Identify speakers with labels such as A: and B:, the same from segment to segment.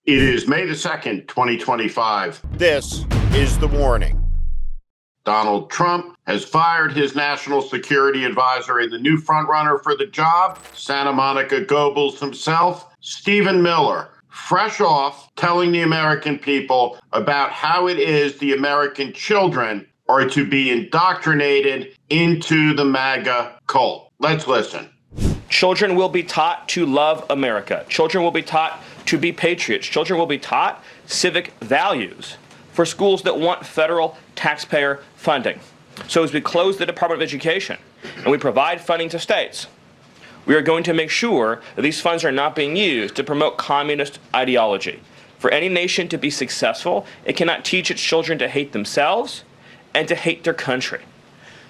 A: It is May the 2nd, 2025.
B: This is The Warning.
A: Donald Trump has fired his national security advisor and the new frontrunner for the job, Santa Monica Goebbels himself, Stephen Miller, fresh off telling the American people about how it is the American children are to be indoctrinated into the MAGA cult. Let's listen.
C: Children will be taught to love America. Children will be taught to be patriots. Children will be taught civic values for schools that want federal taxpayer funding. So as we close the Department of Education and we provide funding to states, we are going to make sure that these funds are not being used to promote communist ideology. For any nation to be successful, it cannot teach its children to hate themselves and to hate their country.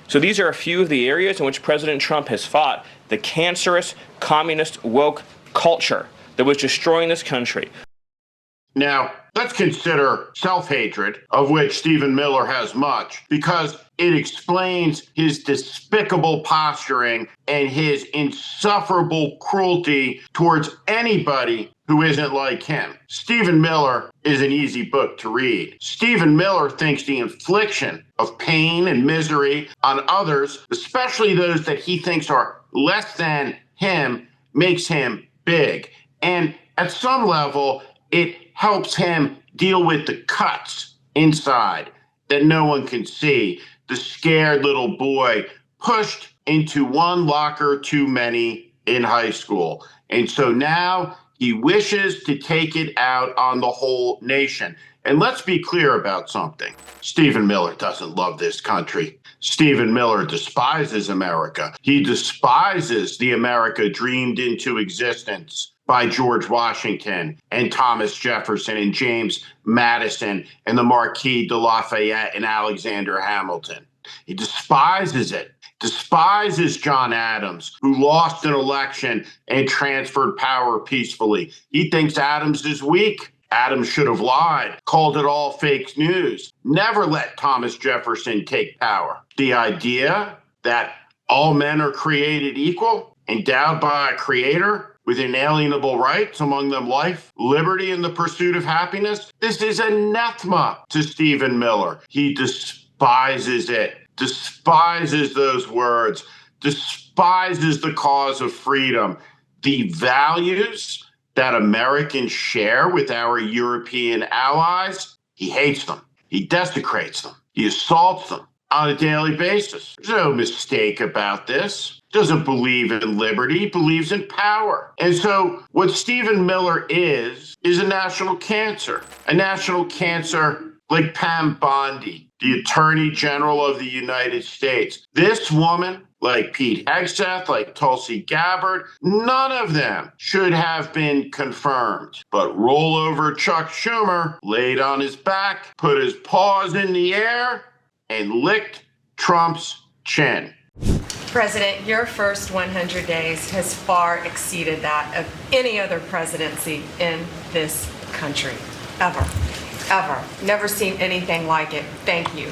C: So these are a few of the areas in which President Trump has fought the cancerous communist woke culture that was destroying this country.
A: Now, let's consider self-hatred, of which Stephen Miller has much, because it explains his despicable posturing and his insufferable cruelty towards anybody who isn't like him. Stephen Miller is an easy book to read. Stephen Miller thinks the infliction of pain and misery on others, especially those that he thinks are less than him, makes him big. And at some level, it helps him deal with the cuts inside that no one can see. The scared little boy pushed into one locker too many in high school. And so now he wishes to take it out on the whole nation. And let's be clear about something. Stephen Miller doesn't love this country. Stephen Miller despises America. He despises the America dreamed into existence by George Washington and Thomas Jefferson and James Madison and the Marquis de Lafayette and Alexander Hamilton. He despises it, despises John Adams, who lost an election and transferred power peacefully. He thinks Adams is weak. Adams should have lied, called it all fake news, never let Thomas Jefferson take power. The idea that all men are created equal, endowed by a creator, with inalienable rights, among them life, liberty, and the pursuit of happiness. This is anathema to Stephen Miller. He despises it, despises those words, despises the cause of freedom, the values that Americans share with our European allies. He hates them. He desecrates them. He assaults them on a daily basis. There's no mistake about this. Doesn't believe in liberty, believes in power. And so what Stephen Miller is a national cancer like Pam Bondi, the Attorney General of the United States. This woman, like Pete Hegseth, like Tulsi Gabbard, none of them should have been confirmed. But rollover Chuck Schumer laid on his back, put his paws in the air, and licked Trump's chin.
D: President, your first 100 days has far exceeded that of any other presidency in this country. Ever. Never seen anything like it. Thank you.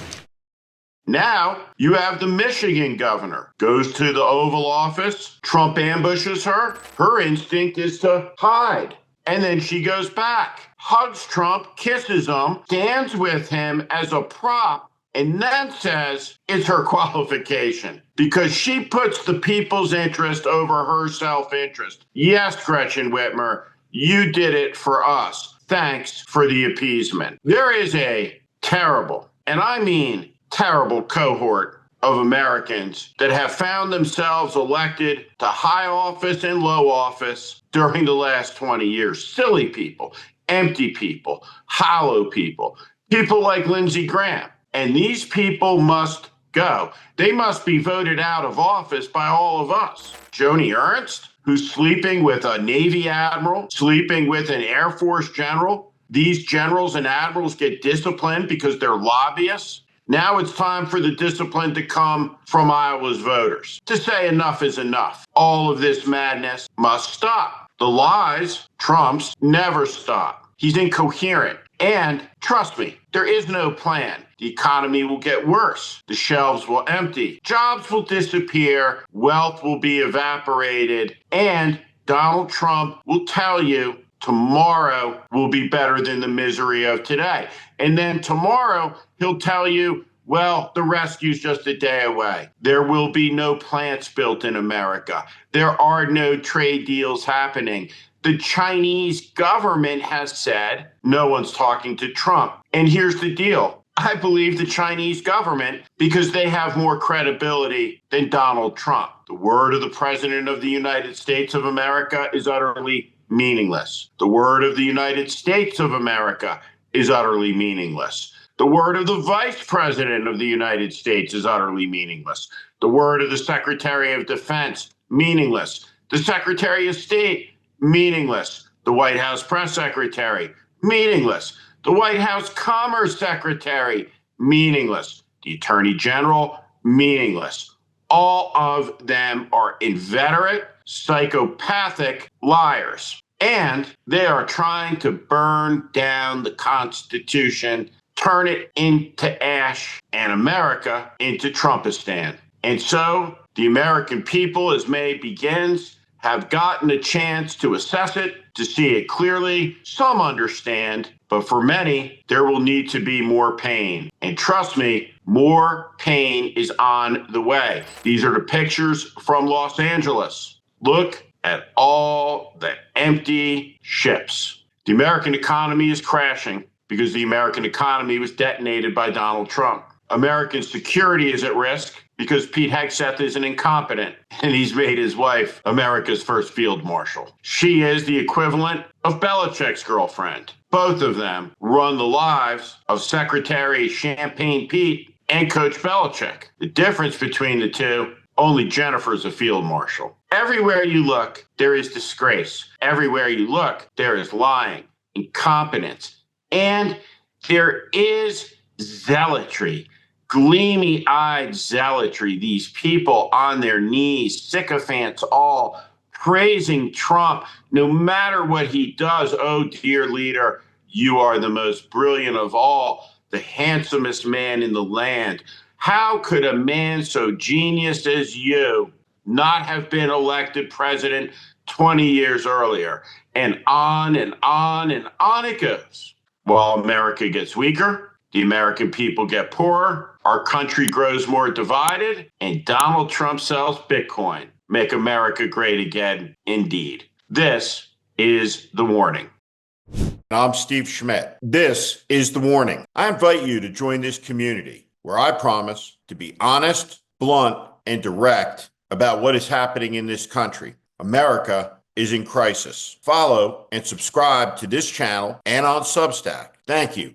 A: Now you have the Michigan governor, goes to the Oval Office, Trump ambushes her. Her instinct is to hide. And then she goes back, hugs Trump, kisses him, stands with him as a prop, and then says it's her qualification because she puts the people's interest over her self-interest. Yes, Gretchen Whitmer, you did it for us. Thanks for the appeasement. There is a terrible, and I mean terrible, cohort of Americans that have found themselves elected to high office and low office during the last 20 years. Silly people, empty people, hollow people, people like Lindsey Graham. And these people must go. They must be voted out of office by all of us. Joni Ernst, who's sleeping with a Navy admiral, sleeping with an Air Force general. These generals and admirals get disciplined because they're lobbyists. Now it's time for the discipline to come from Iowa's voters to say enough is enough. All of this madness must stop. The lies, Trump's, never stop. He's incoherent. And trust me, there is no plan. The economy will get worse. The shelves will empty. Jobs will disappear. Wealth will be evaporated. And Donald Trump will tell you tomorrow will be better than the misery of today. And then tomorrow he'll tell you, well, the rescue's just a day away. There will be no plants built in America. There are no trade deals happening. The Chinese government has said no one's talking to Trump. And here's the deal. I believe the Chinese government because they have more credibility than Donald Trump. The word of the President of the United States of America is utterly meaningless. The word of the United States of America is utterly meaningless. The word of the Vice President of the United States is utterly meaningless. The word of the Secretary of Defense, meaningless. The Secretary of State, meaningless. The White House Press Secretary, meaningless. The White House Commerce Secretary, meaningless. The Attorney General, meaningless. All of them are inveterate, psychopathic liars. And they are trying to burn down the Constitution, turn it into ash, and America into Trumpistan. And so the American people, as May begins, have gotten a chance to assess it, to see it clearly. Some understand, but for many, there will need to be more pain. And trust me, more pain is on the way. These are the pictures from Los Angeles. Look at all the empty ships. The American economy is crashing because the American economy was detonated by Donald Trump. American security is at risk because Pete Hegseth is an incompetent and he's made his wife America's first field marshal. She is the equivalent of Belichick's girlfriend. Both of them run the lives of Secretary Champagne Pete and Coach Belichick. The difference between the two, only Jennifer's a field marshal. Everywhere you look, there is disgrace. Everywhere you look, there is lying, incompetence, and there is zealotry. Gleamy-eyed zealotry, these people on their knees, sycophants all, praising Trump, no matter what he does. Oh, dear leader, you are the most brilliant of all, the handsomest man in the land. How could a man so genius as you not have been elected president 20 years earlier? And on and on and on it goes. While America gets weaker, the American people get poorer, our country grows more divided, and Donald Trump sells Bitcoin. Make America great again, indeed. This is The Warning.
B: I'm Steve Schmidt. This is The Warning. I invite you to join this community where I promise to be honest, blunt, and direct about what is happening in this country. America is in crisis. Follow and subscribe to this channel and on Substack. Thank you.